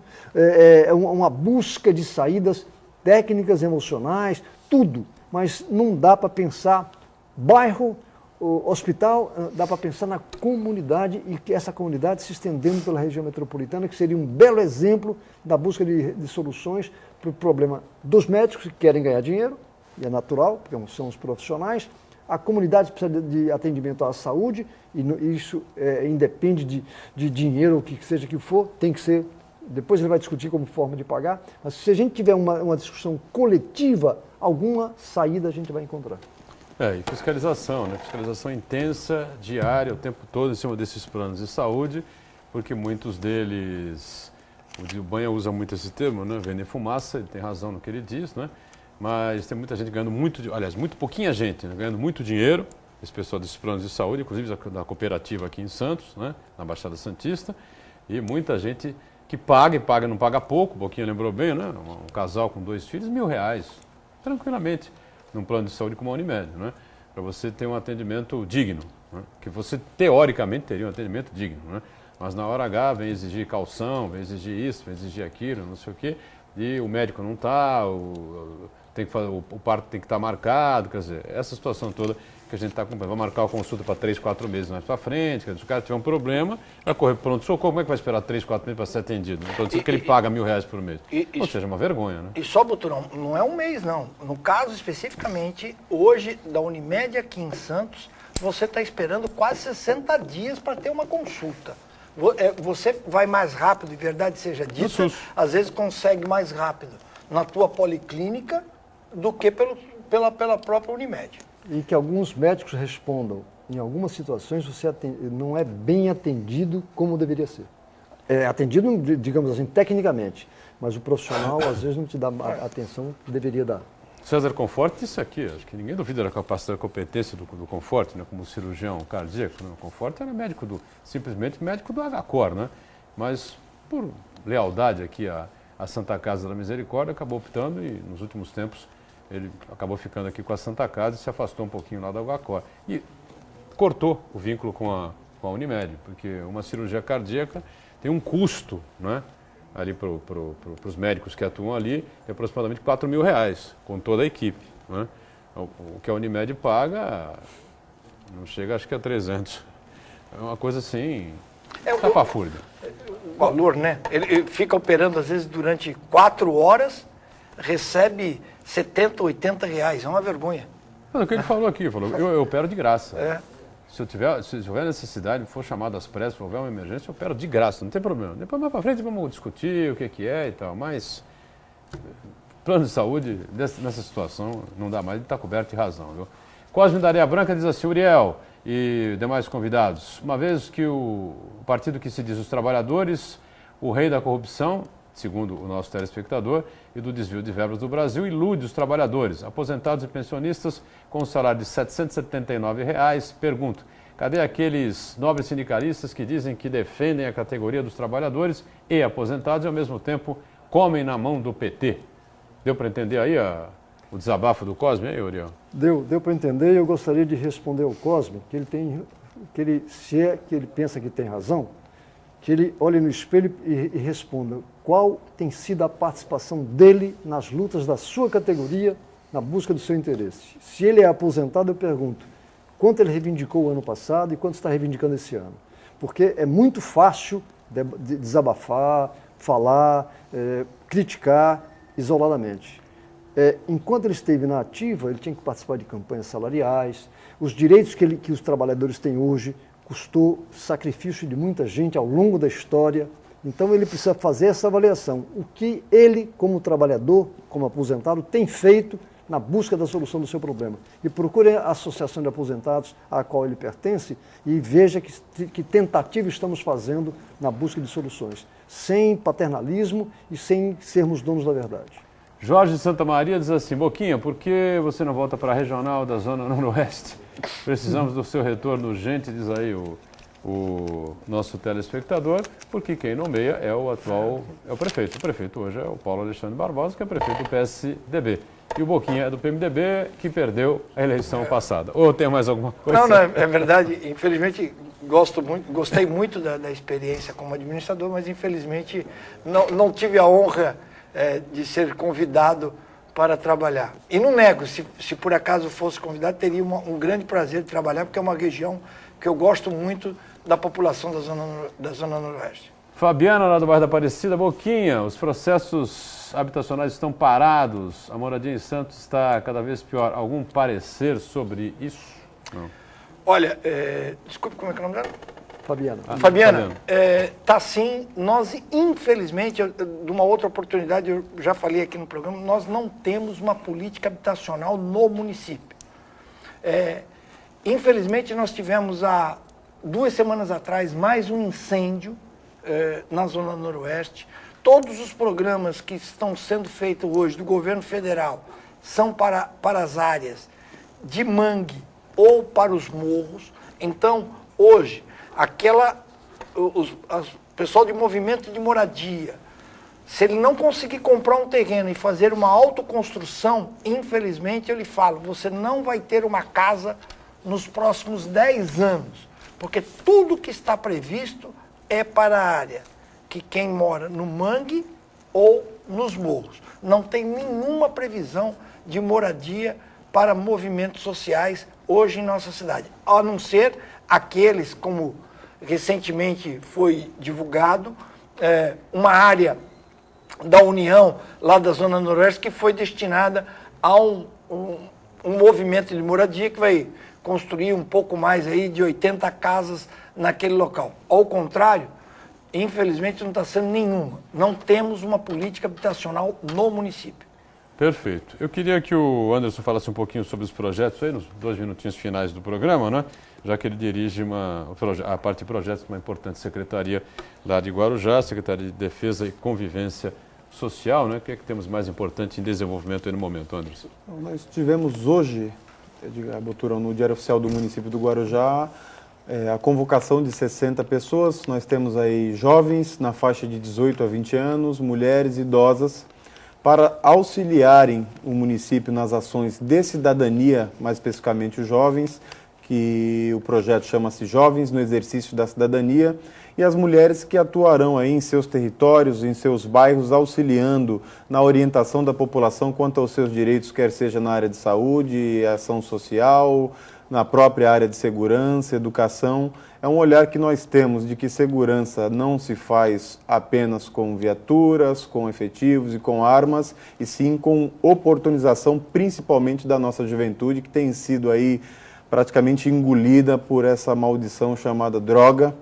uma busca de saídas técnicas, emocionais, tudo. Mas não dá para pensar bairro, hospital, dá para pensar na comunidade e que essa comunidade se estendendo pela região metropolitana, que seria um belo exemplo da busca de soluções para o problema dos médicos que querem ganhar dinheiro, e é natural, porque são os profissionais. A comunidade precisa de atendimento à saúde, e isso independe de dinheiro, o que seja que for, tem que ser. Depois ele vai discutir como forma de pagar, mas se a gente tiver uma discussão coletiva, alguma saída a gente vai encontrar. E fiscalização, né? Fiscalização intensa, diária, o tempo todo em cima desses planos de saúde, porque muitos deles, o Banha usa muito esse termo, né? Vender fumaça, ele tem razão no que ele diz, né? Mas tem muita gente ganhando muito pouquinha gente, né? Ganhando muito dinheiro, esse pessoal desses planos de saúde, inclusive da cooperativa aqui em Santos, né? Na Baixada Santista, e muita gente que paga, não paga pouco, o Boquinha lembrou bem, né? Um casal com 2 filhos, R$1.000, tranquilamente, num plano de saúde como a Unimed, né? Para você ter um atendimento digno, né? Que você teoricamente teria um atendimento digno, né? Mas na hora H vem exigir calção, vem exigir isso, vem exigir aquilo, não sei o quê, e o médico não está, o parto tem que estar marcado, quer dizer, essa situação toda que a gente está acompanhando. Vai marcar a consulta para 3, 4 meses mais para frente, quer dizer, se o cara tiver um problema, vai correr para o pronto-socorro, como é que vai esperar 3, 4 meses para ser atendido? Não estou dizendo que ele paga R$1.000 por mês. Ou seja, é uma vergonha, né? E só, Buturão, não é um mês, não. No caso, especificamente, hoje, da Unimed aqui em Santos, você está esperando quase 60 dias para ter uma consulta. Você vai mais rápido, de verdade seja dita, às vezes consegue mais rápido na tua policlínica do que pela própria Unimed. E que alguns médicos respondam, em algumas situações você não é bem atendido como deveria ser. É atendido, digamos assim, tecnicamente, mas o profissional às vezes não te dá a atenção que deveria dar. César Conforte disse aqui, acho que ninguém duvida da capacidade, da competência do Conforte, né, como cirurgião cardíaco. Né? O Conforte era simplesmente médico do HCOR, né? Mas por lealdade aqui à Santa Casa da Misericórdia, acabou optando e nos últimos tempos ele acabou ficando aqui com a Santa Casa e se afastou um pouquinho lá da HCOR. E cortou o vínculo com a Unimed, porque uma cirurgia cardíaca tem um custo, né? Ali para os médicos que atuam ali, é aproximadamente R$4.000, com toda a equipe. Né? O que a Unimed paga não chega, acho que a 300. É uma coisa assim, estapafúrdia. O valor, né? Ele fica operando, às vezes, durante 4 horas, recebe R$70, R$80, é uma vergonha. Mas o que ele falou aqui, eu opero de graça. É. Se houver necessidade, for chamado às pressas, se houver uma emergência, eu opero de graça, não tem problema. Depois, mais para frente, vamos discutir o que é e tal, mas plano de saúde, nessa situação, não dá mais, ele está coberto de razão. Viu? Cosme da Areia Branca diz assim, Uriel e demais convidados, uma vez que o partido que se diz os trabalhadores, o rei da corrupção, segundo o nosso telespectador, e do desvio de verbas do Brasil, ilude os trabalhadores, aposentados e pensionistas com um salário de R$ 779. Pergunto, cadê aqueles nobres sindicalistas que dizem que defendem a categoria dos trabalhadores e aposentados e, ao mesmo tempo, comem na mão do PT? Deu para entender aí o desabafo do Cosme, aí, Uriel? Deu para entender, e eu gostaria de responder ao Cosme que se ele pensa que tem razão, que ele olhe no espelho e responda qual tem sido a participação dele nas lutas da sua categoria na busca do seu interesse. Se ele é aposentado, eu pergunto, quanto ele reivindicou o ano passado e quanto está reivindicando esse ano? Porque é muito fácil desabafar, falar, criticar isoladamente. Enquanto ele esteve na ativa, ele tinha que participar de campanhas salariais, os direitos que os trabalhadores têm hoje, custou sacrifício de muita gente ao longo da história. Então ele precisa fazer essa avaliação. O que ele, como trabalhador, como aposentado, tem feito na busca da solução do seu problema. E procure a associação de aposentados à qual ele pertence e veja que tentativa estamos fazendo na busca de soluções, sem paternalismo e sem sermos donos da verdade. Jorge de Santa Maria diz assim, Boquinha, por que você não volta para a regional da Zona Noroeste? Precisamos do seu retorno urgente, diz aí o nosso telespectador, porque quem nomeia é o prefeito. O prefeito hoje é o Paulo Alexandre Barbosa, que é prefeito do PSDB. E o Boquinha é do PMDB, que perdeu a eleição passada. Ou tem mais alguma coisa? Não, é verdade. Infelizmente, gostei muito da experiência como administrador, mas infelizmente não tive a honra de ser convidado para trabalhar. E não nego, se por acaso fosse convidado, teria um grande prazer de trabalhar, porque é uma região que eu gosto muito da população da Zona Noroeste. Fabiana, lá do bairro da Aparecida. Boquinha, os processos habitacionais estão parados, a moradia em Santos está cada vez pior. Algum parecer sobre isso? Não. Olha, desculpe, como é que é o nome dela? Fabiana. Fabiana, tá sim. Nós, infelizmente, de uma outra oportunidade, eu já falei aqui no programa, nós não temos uma política habitacional no município. Infelizmente, nós tivemos há 2 semanas atrás mais um incêndio na Zona Noroeste. Todos os programas que estão sendo feitos hoje do governo federal são para as áreas de mangue ou para os morros. Então, hoje, o pessoal de movimento de moradia, se ele não conseguir comprar um terreno e fazer uma autoconstrução, infelizmente, eu lhe falo, você não vai ter uma casa nos próximos 10 anos, porque tudo que está previsto é para a área que quem mora no mangue ou nos morros. Não tem nenhuma previsão de moradia para movimentos sociais hoje em nossa cidade, a não ser aqueles, como recentemente foi divulgado, uma área da União, lá da Zona Noroeste, que foi destinada a um movimento de moradia que vai construir um pouco mais aí de 80 casas naquele local. Ao contrário, infelizmente não está sendo nenhuma. Não temos uma política habitacional no município. Perfeito. Eu queria que o Anderson falasse um pouquinho sobre os projetos aí, nos 2 minutinhos finais do programa, né? Já que ele dirige a parte de projetos de uma importante secretaria lá de Guarujá, Secretaria de Defesa e Convivência Social, né? O que é que temos mais importante em desenvolvimento aí no momento, Anderson? Nós tivemos hoje, Boturão, no Diário Oficial do município do Guarujá, a convocação de 60 pessoas. Nós temos aí jovens na faixa de 18 a 20 anos, mulheres, idosas, para auxiliarem o município nas ações de cidadania, mais especificamente os jovens, que o projeto chama-se Jovens no Exercício da Cidadania, e as mulheres que atuarão aí em seus territórios, em seus bairros, auxiliando na orientação da população quanto aos seus direitos, quer seja na área de saúde, ação social, na própria área de segurança, educação. É um olhar que nós temos de que segurança não se faz apenas com viaturas, com efetivos e com armas, e sim com oportunização, principalmente da nossa juventude, que tem sido aí praticamente engolida por essa maldição chamada droga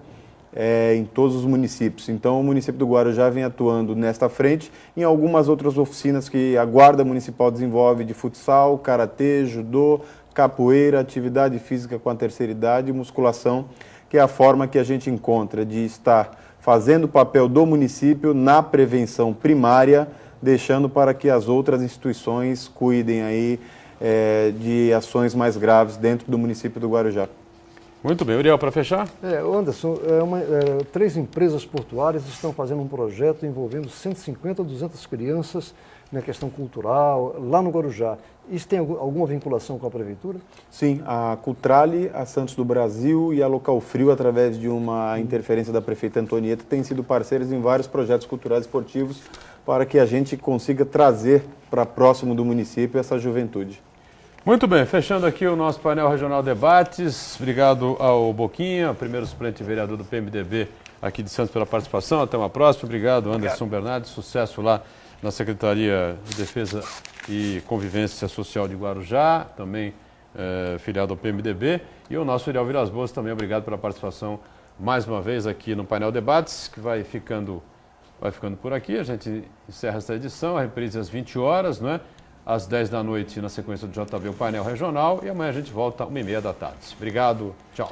em todos os municípios. Então, o município do Guarujá vem atuando nesta frente em algumas outras oficinas que a Guarda Municipal desenvolve de futsal, karatê, judô, capoeira, atividade física com a terceira idade e musculação, que é a forma que a gente encontra de estar fazendo o papel do município na prevenção primária, deixando para que as outras instituições cuidem aí de ações mais graves dentro do município do Guarujá. Muito bem. Uriel, para fechar? Anderson, 3 empresas portuárias estão fazendo um projeto envolvendo 150 a 200 crianças na questão cultural, lá no Guarujá. Isso tem alguma vinculação com a Prefeitura? Sim, a Cutrale, a Santos do Brasil e a Local Frio, através de uma interferência da prefeita Antonieta, têm sido parceiros em vários projetos culturais e esportivos para que a gente consiga trazer para próximo do município essa juventude. Muito bem, fechando aqui o nosso painel regional debates. Obrigado ao Boquinha, primeiro suplente vereador do PMDB aqui de Santos, pela participação. Até uma próxima. Obrigado, Anderson Bernardes. Sucesso lá na Secretaria de Defesa e Convivência Social de Guarujá, também filiado ao PMDB. E o nosso Uriel Vilas Boas também, obrigado pela participação mais uma vez aqui no painel debates, que vai ficando por aqui. A gente encerra essa edição, a reprise às 20 horas, não é? Às 10 da noite, na sequência do JB, o painel regional. E amanhã a gente volta às 1h30 da tarde. Obrigado, tchau.